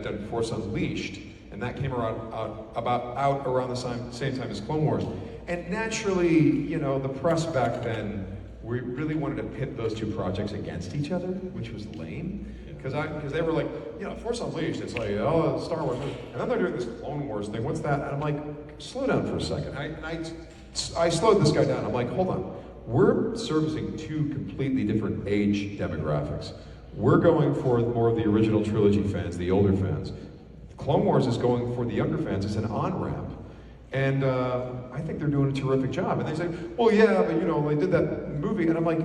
had done Force Unleashed, and that came out around the same time as Clone Wars. And naturally, you know, the press back then, we really wanted to pit those two projects against each other, which was lame. Because they were like, you know, Force Unleashed, it's like, oh, Star Wars. And then they're doing this Clone Wars thing, what's that? And I'm like, slow down for a second. I slowed this guy down. I'm like, hold on. We're servicing two completely different age demographics. We're going for more of the original trilogy fans, the older fans. Clone Wars is going for the younger fans. It's an on-ramp. And I think they're doing a terrific job. And they say, well, yeah, but you know, they did that movie. And I'm like,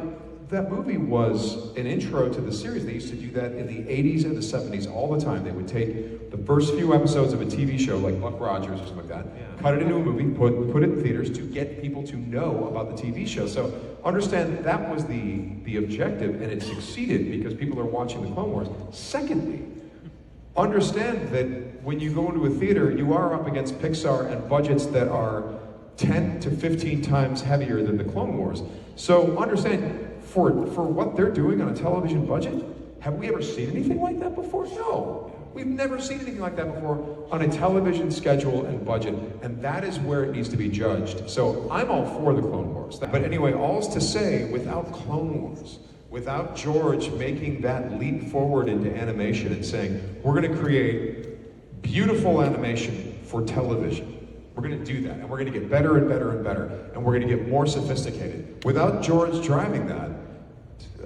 that movie was an intro to the series. They used to do that in the 80s and the 70s all the time. They would take the first few episodes of a TV show like Buck Rogers or something like that, cut it into a movie, put it in theaters to get people to know about the TV show. So understand that was the objective, and it succeeded because people are watching the Clone Wars. Secondly, understand that when you go into a theater, you are up against Pixar and budgets that are 10 to 15 times heavier than the Clone Wars. So understand, for what they're doing on a television budget, have we ever seen anything like that before? No. We've never seen anything like that before on a television schedule and budget, and that is where it needs to be judged. So I'm all for the Clone Wars. But anyway, all's to say, without Clone Wars, without George making that leap forward into animation and saying, we're going to create beautiful animation for television. We're going to do that, and we're going to get better and better and better, and we're going to get more sophisticated. Without George driving that,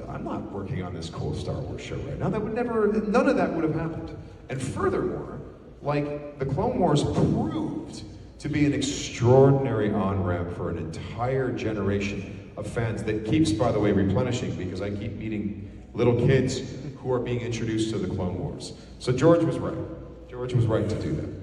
I'm not working on this cool Star Wars show right now. That would never, none of that would have happened. And furthermore, like, the Clone Wars proved to be an extraordinary on-ramp for an entire generation of fans that keeps, by the way, replenishing, because I keep meeting little kids who are being introduced to the Clone Wars. So George was right. George was right to do that.